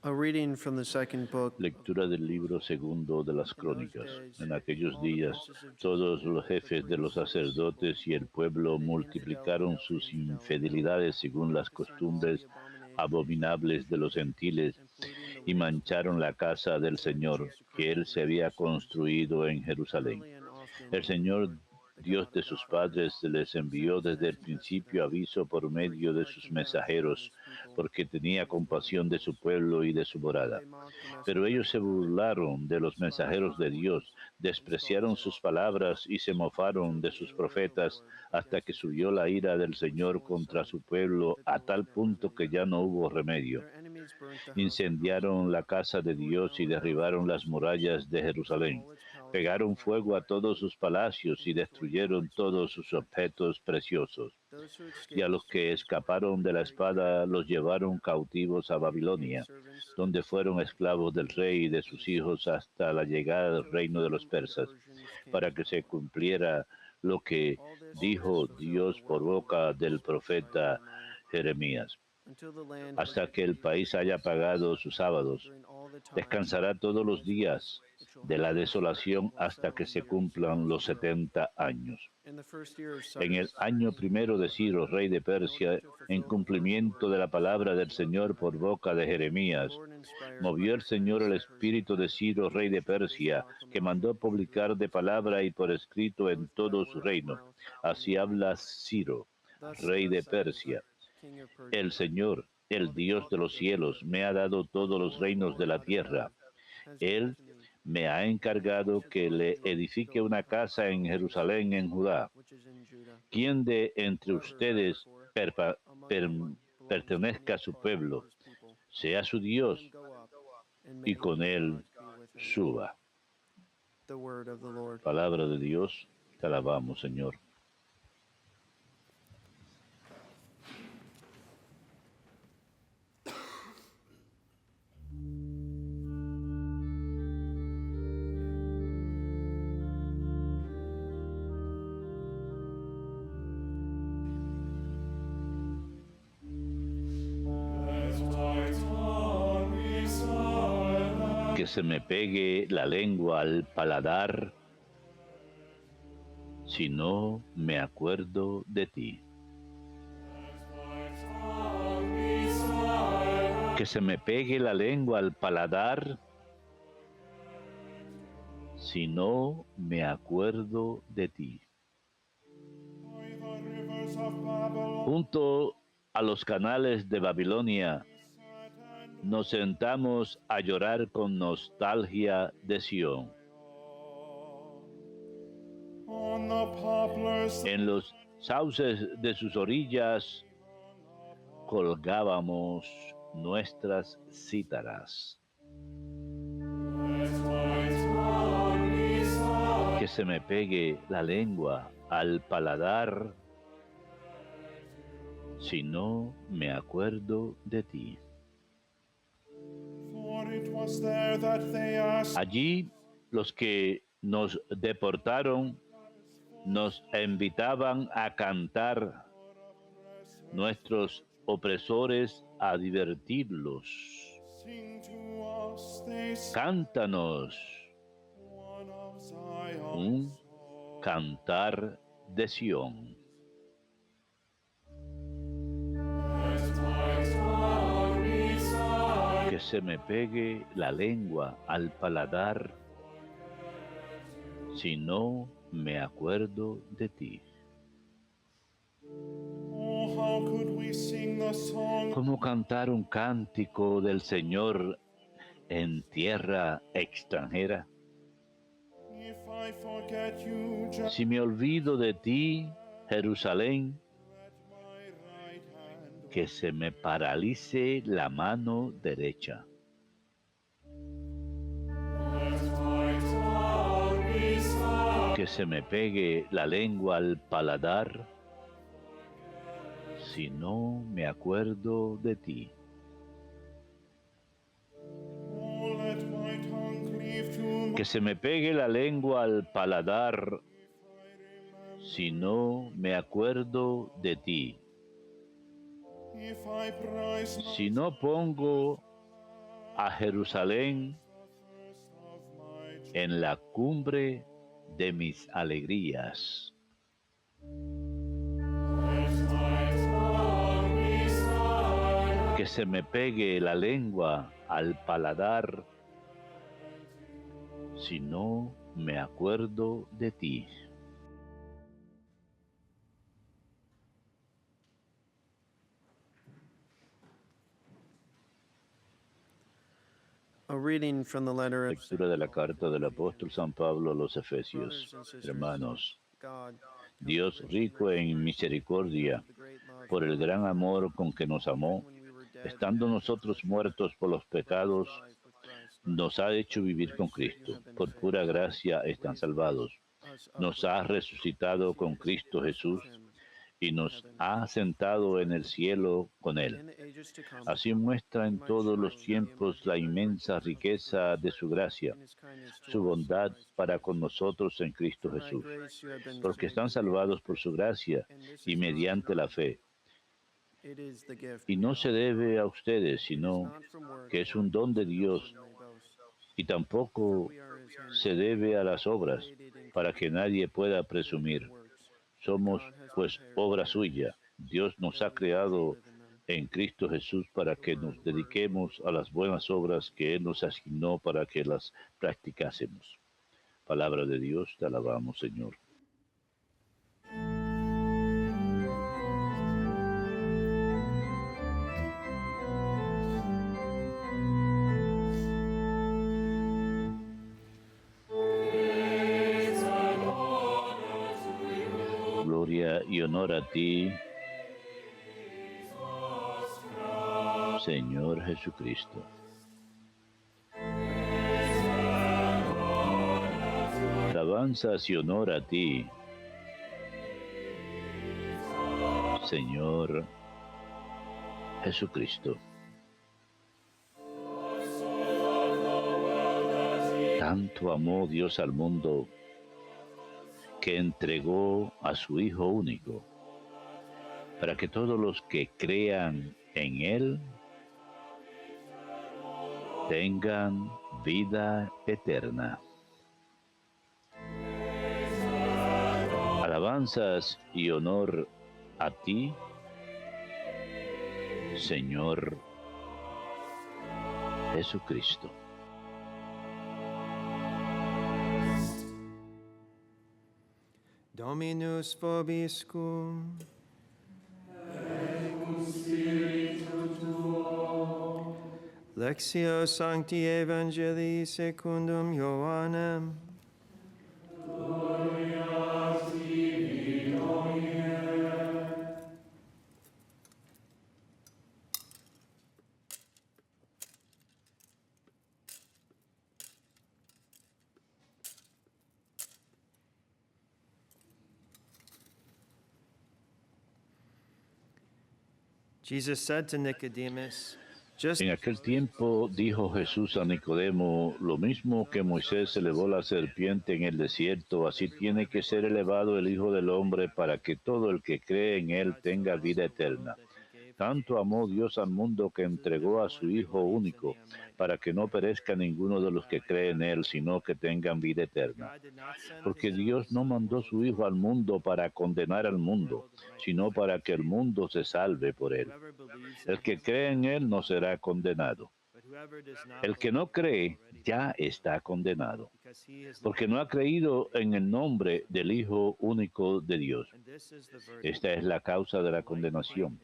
A reading from the second book. Lectura del libro segundo de las Crónicas. En aquellos días, todos los jefes de los sacerdotes y el pueblo multiplicaron sus infidelidades según las costumbres abominables de los gentiles y mancharon la casa del Señor que él se había construido en Jerusalén. El Señor, Dios de sus padres, les envió desde el principio aviso por medio de sus mensajeros, porque tenía compasión de su pueblo y de su morada. Pero ellos se burlaron de los mensajeros de Dios, despreciaron sus palabras y se mofaron de sus profetas, hasta que subió la ira del Señor contra su pueblo a tal punto que ya no hubo remedio. Incendiaron la casa de Dios y derribaron las murallas de Jerusalén. Pegaron fuego a todos sus palacios y destruyeron todos sus objetos preciosos. Y a los que escaparon de la espada los llevaron cautivos a Babilonia, donde fueron esclavos del rey y de sus hijos hasta la llegada del reino de los persas, para que se cumpliera lo que dijo Dios por boca del profeta Jeremías. Hasta que el país haya pagado sus sábados, descansará todos los días de la desolación hasta que se cumplan los 70 años. En el año primero de Ciro, rey de Persia, en cumplimiento de la palabra del Señor por boca de Jeremías, movió el Señor el espíritu de Ciro, rey de Persia, que mandó publicar de palabra y por escrito en todo su reino. Así habla Ciro, rey de Persia. El Señor, el Dios de los cielos, me ha dado todos los reinos de la tierra. Él me ha encargado que le edifique una casa en Jerusalén, en Judá. ¿Quién de entre ustedes pertenezca a su pueblo, sea su Dios, y con él suba? Palabra de Dios, te alabamos, Señor. Que se me pegue la lengua al paladar si no me acuerdo de ti. Que se me pegue la lengua al paladar si no me acuerdo de ti. Junto a los canales de Babilonia nos sentamos a llorar con nostalgia de Sión. En los sauces de sus orillas colgábamos nuestras cítaras. Que se me pegue la lengua al paladar si no me acuerdo de ti. Allí los que nos deportaron nos invitaban a cantar, nuestros opresores a divertirlos. Cántanos un cantar de Sión. Que se me pegue la lengua al paladar si no me acuerdo de ti. ¿Cómo cantar un cántico del Señor en tierra extranjera? Si me olvido de ti, Jerusalén, que se me paralice la mano derecha. Que se me pegue la lengua al paladar si no me acuerdo de ti. Que se me pegue la lengua al paladar si no me acuerdo de ti. Si no pongo a Jerusalén en la cumbre de mis alegrías. Que se me pegue la lengua al paladar si no me acuerdo de ti. A reading from the letter of Lectura de la carta del apóstol San Pablo a los Efesios. Hermanos, God, Dios rico en misericordia, por el gran amor con que nos amó, estando nosotros muertos por los pecados, nos ha hecho vivir con Cristo. Por pura gracia están salvados. Nos ha resucitado con Cristo Jesús y nos ha sentado en el cielo con Él. Así muestra en todos los tiempos la inmensa riqueza de su gracia, su bondad para con nosotros en Cristo Jesús, porque están salvados por su gracia y mediante la fe. Y no se debe a ustedes, sino que es un don de Dios, y tampoco se debe a las obras, para que nadie pueda presumir. Somos pues obra suya. Dios nos ha creado en Cristo Jesús para que nos dediquemos a las buenas obras que Él nos asignó para que las practicásemos. Palabra de Dios, te alabamos, Señor. Gloria y honor a ti, Señor Jesucristo. Alabanzas y honor a ti, Señor Jesucristo. Tanto amó Dios al mundo que entregó a su Hijo único, para que todos los que crean en Él tengan vida eterna. Alabanzas y honor a ti, Señor Jesucristo. Dominus vobiscum. Lectio Sancti Evangelii secundum Ioannem. Jesus said to Nicodemus, En aquel tiempo dijo Jesús a Nicodemo, lo mismo que Moisés elevó la serpiente en el desierto, así tiene que ser elevado el Hijo del Hombre para que todo el que cree en él tenga vida eterna. Tanto amó Dios al mundo que entregó a su Hijo único, para que no perezca ninguno de los que creen en él, sino que tengan vida eterna. Porque Dios no mandó su Hijo al mundo para condenar al mundo, sino para que el mundo se salve por él. El que cree en él no será condenado. El que no cree ya está condenado, porque no ha creído en el nombre del Hijo único de Dios. Esta es la causa de la condenación,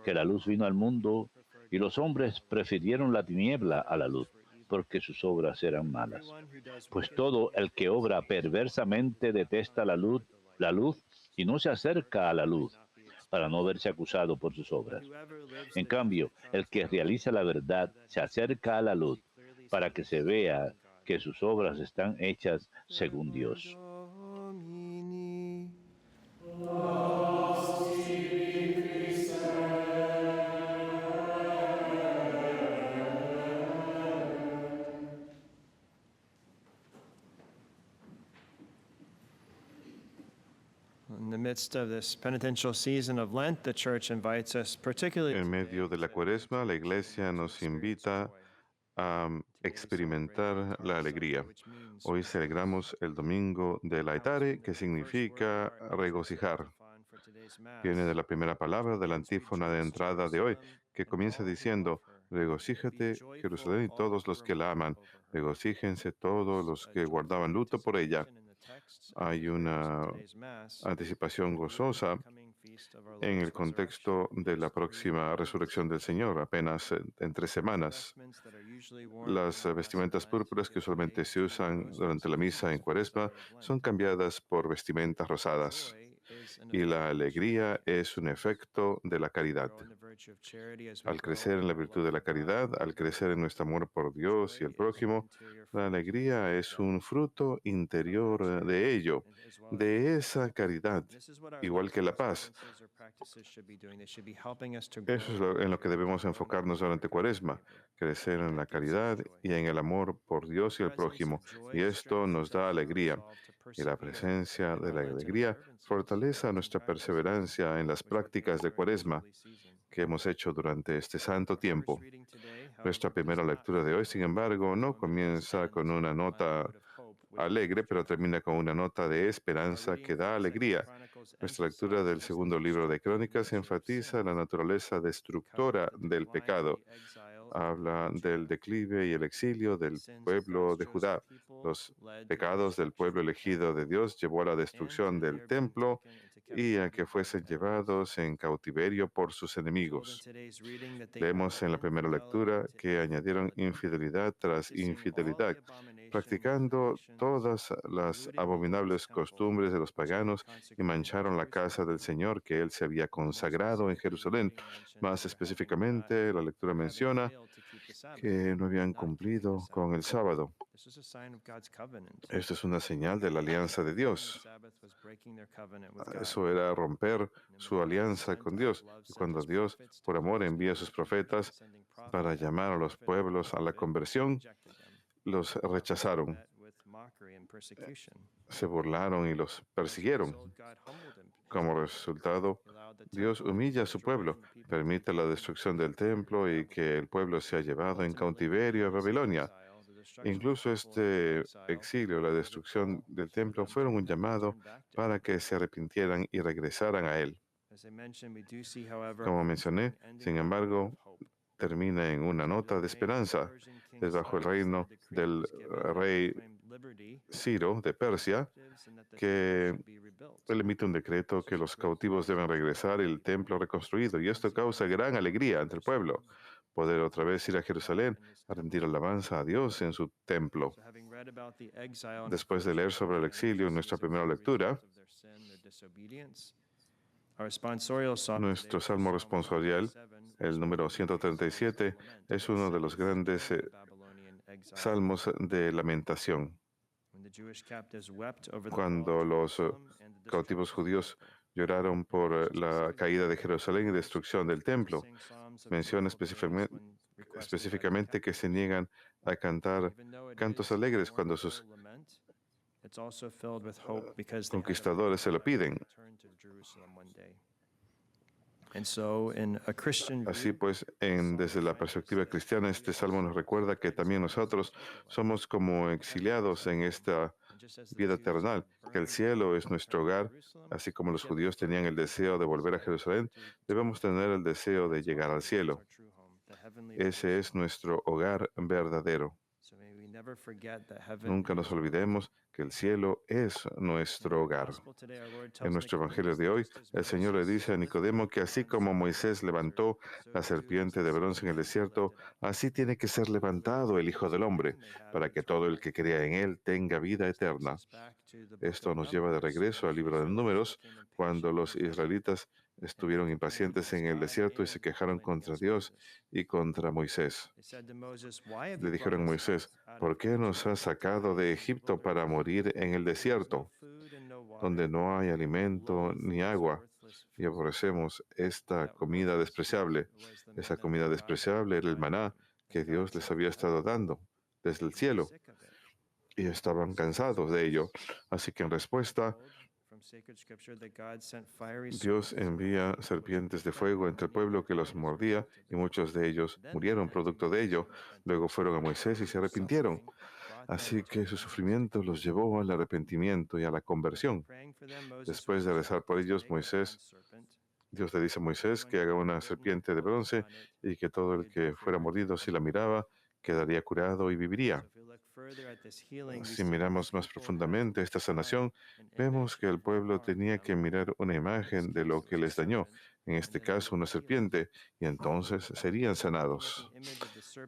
que la luz vino al mundo y los hombres prefirieron la tiniebla a la luz, porque sus obras eran malas. Pues todo el que obra perversamente detesta la luz y no se acerca a la luz, para no verse acusado por sus obras. En cambio, el que realiza la verdad se acerca a la luz, para que se vea que sus obras están hechas según Dios. En medio de la Cuaresma, la Iglesia nos invita a experimentar la alegría. Hoy celebramos el domingo de la Laetare, que significa regocijar. Viene de la primera palabra de la antífona de entrada de hoy, que comienza diciendo: regocíjate, Jerusalén, y todos los que la aman. Regocíjense todos los que guardaban luto por ella. Hay una anticipación gozosa en el contexto de la próxima resurrección del Señor, apenas en 3 semanas. Las vestimentas púrpuras que usualmente se usan durante la misa en Cuaresma son cambiadas por vestimentas rosadas. Y la alegría es un efecto de la caridad. Al crecer en la virtud de la caridad, al crecer en nuestro amor por Dios y el prójimo, la alegría es un fruto interior de ello, de esa caridad, igual que la paz. Eso es en lo que debemos enfocarnos durante Cuaresma, crecer en la caridad y en el amor por Dios y el prójimo. Y esto nos da alegría. Y la presencia de la alegría fortalece nuestra perseverancia en las prácticas de Cuaresma que hemos hecho durante este santo tiempo. Nuestra primera lectura de hoy, sin embargo, no comienza con una nota alegre, pero termina con una nota de esperanza que da alegría. Nuestra lectura del segundo libro de Crónicas enfatiza la naturaleza destructora del pecado. Habla del declive y el exilio del pueblo de Judá. Los pecados del pueblo elegido de Dios llevó a la destrucción del templo y a que fuesen llevados en cautiverio por sus enemigos. Vemos en la primera lectura que añadieron infidelidad tras infidelidad, practicando todas las abominables costumbres de los paganos, y mancharon la casa del Señor que él se había consagrado en Jerusalén. Más específicamente, la lectura menciona que no habían cumplido con el sábado. Esto es una señal de la alianza de Dios. Eso era romper su alianza con Dios. Y cuando Dios, por amor, envía a sus profetas para llamar a los pueblos a la conversión, los rechazaron, se burlaron y los persiguieron. Como resultado, Dios humilla a su pueblo, permite la destrucción del templo y que el pueblo sea llevado en cautiverio a Babilonia. Incluso este exilio, la destrucción del templo, fueron un llamado para que se arrepintieran y regresaran a él. Como mencioné, sin embargo, termina en una nota de esperanza. Es bajo el reino del rey Ciro de Persia que él emite un decreto que los cautivos deben regresar y el templo reconstruido. Y esto causa gran alegría entre el pueblo, poder otra vez ir a Jerusalén a rendir alabanza a Dios en su templo. Después de leer sobre el exilio en nuestra primera lectura, nuestro salmo responsorial, el número 137, es uno de los grandes salmos de lamentación. Cuando los cautivos judíos lloraron por la caída de Jerusalén y destrucción del templo, menciona específicamente que se niegan a cantar cantos alegres cuando sus conquistadores se lo piden. Así pues, desde la perspectiva cristiana, este salmo nos recuerda que también nosotros somos como exiliados en esta vida terrenal, que el cielo es nuestro hogar, así como los judíos tenían el deseo de volver a Jerusalén, debemos tener el deseo de llegar al cielo. Ese es nuestro hogar verdadero. Nunca nos olvidemos que el cielo es nuestro hogar. En nuestro Evangelio de hoy, el Señor le dice a Nicodemo que así como Moisés levantó la serpiente de bronce en el desierto, así tiene que ser levantado el Hijo del Hombre, para que todo el que crea en él tenga vida eterna. Esto nos lleva de regreso al libro de Números, cuando los israelitas estuvieron impacientes en el desierto y se quejaron contra Dios y contra Moisés. Le dijeron a Moisés: ¿por qué nos has sacado de Egipto para morir en el desierto, donde no hay alimento ni agua? Y aborrecemos esta comida despreciable. Esa comida despreciable era el maná que Dios les había estado dando desde el cielo. Y estaban cansados de ello. Así que en respuesta, Dios envía serpientes de fuego entre el pueblo que los mordía y muchos de ellos murieron producto de ello. Luego fueron a Moisés y se arrepintieron. Así que su sufrimiento los llevó al arrepentimiento y a la conversión. Después de rezar por ellos, Dios le dice a Moisés que haga una serpiente de bronce y que todo el que fuera mordido si la miraba quedaría curado y viviría. Si miramos más profundamente esta sanación, vemos que el pueblo tenía que mirar una imagen de lo que les dañó, en este caso una serpiente, y entonces serían sanados.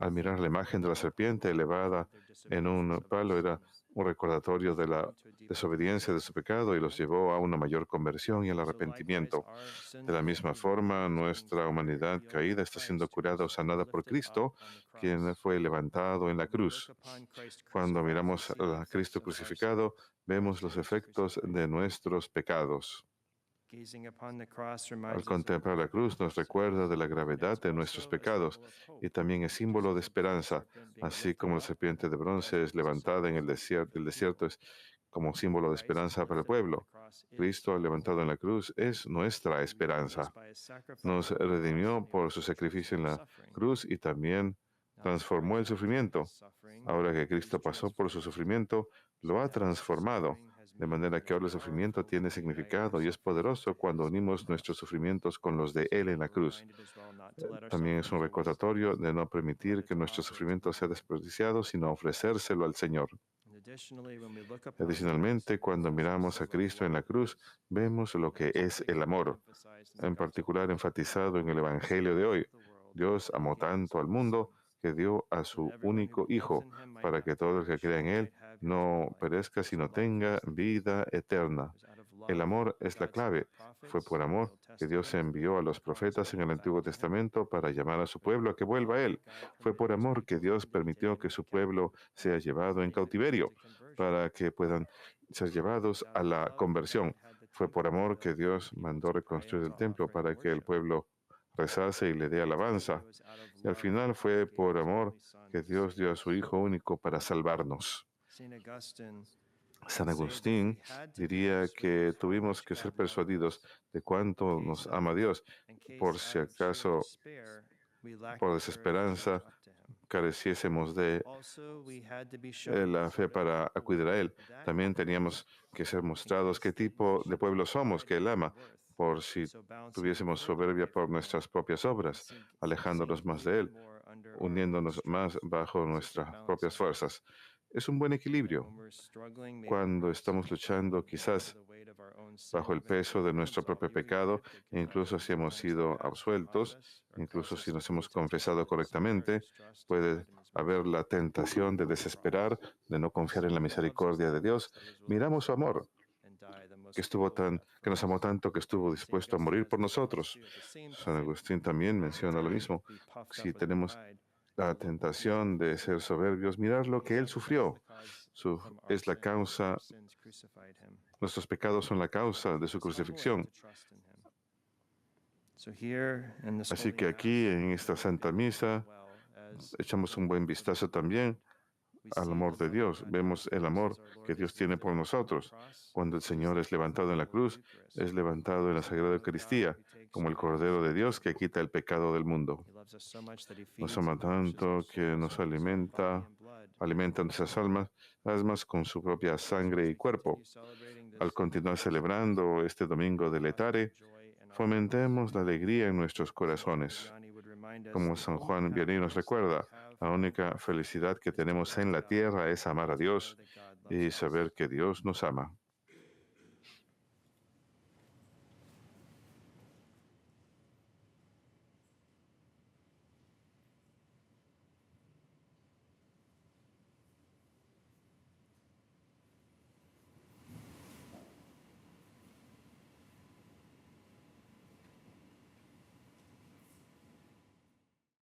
Al mirar la imagen de la serpiente elevada en un palo era un recordatorio de la desobediencia de su pecado y los llevó a una mayor conversión y al arrepentimiento. De la misma forma, nuestra humanidad caída está siendo curada o sanada por Cristo, quien fue levantado en la cruz. Cuando miramos a Cristo crucificado, vemos los efectos de nuestros pecados. Al contemplar la cruz nos recuerda de la gravedad de nuestros pecados y también es símbolo de esperanza, así como la serpiente de bronce es levantada en el desierto es como símbolo de esperanza para el pueblo. Cristo levantado en la cruz es nuestra esperanza. Nos redimió por su sacrificio en la cruz y también transformó el sufrimiento. Ahora que Cristo pasó por su sufrimiento, lo ha transformado, de manera que ahora el sufrimiento tiene significado y es poderoso cuando unimos nuestros sufrimientos con los de Él en la cruz. También es un recordatorio de no permitir que nuestro sufrimiento sea desperdiciado, sino ofrecérselo al Señor. Adicionalmente, cuando miramos a Cristo en la cruz, vemos lo que es el amor, en particular enfatizado en el Evangelio de hoy. Dios amó tanto al mundo que dio a su único Hijo, para que todo el que crea en Él no perezca, sino tenga vida eterna. El amor es la clave. Fue por amor que Dios envió a los profetas en el Antiguo Testamento para llamar a su pueblo a que vuelva a Él. Fue por amor que Dios permitió que su pueblo sea llevado en cautiverio, para que puedan ser llevados a la conversión. Fue por amor que Dios mandó reconstruir el templo para que el pueblo rezase y le dé alabanza. Y al final fue por amor que Dios dio a su Hijo único para salvarnos. San Agustín diría que tuvimos que ser persuadidos de cuánto nos ama Dios, por si acaso, por desesperanza, careciésemos de la fe para acudir a Él. También teníamos que ser mostrados qué tipo de pueblo somos, que Él ama, por si tuviésemos soberbia por nuestras propias obras, alejándonos más de Él, uniéndonos más bajo nuestras propias fuerzas. Es un buen equilibrio. Cuando estamos luchando quizás bajo el peso de nuestro propio pecado, incluso si hemos sido absueltos, incluso si nos hemos confesado correctamente, puede haber la tentación de desesperar, de no confiar en la misericordia de Dios. Miramos su amor, que nos amó tanto que estuvo dispuesto a morir por nosotros. San Agustín también menciona lo mismo. Si tenemos la tentación de ser soberbios, mirar lo que Él sufrió. Es la causa, nuestros pecados son la causa de su crucifixión. Así que aquí, en esta Santa Misa, echamos un buen vistazo también al amor de Dios. Vemos el amor que Dios tiene por nosotros. Cuando el Señor es levantado en la cruz, es levantado en la Sagrada Eucaristía, como el Cordero de Dios que quita el pecado del mundo. Nos ama tanto que nos alimenta nuestras almas con su propia sangre y cuerpo. Al continuar celebrando este domingo de Letare, fomentemos la alegría en nuestros corazones. Como San Juan Vianney nos recuerda, la única felicidad que tenemos en la tierra es amar a Dios y saber que Dios nos ama.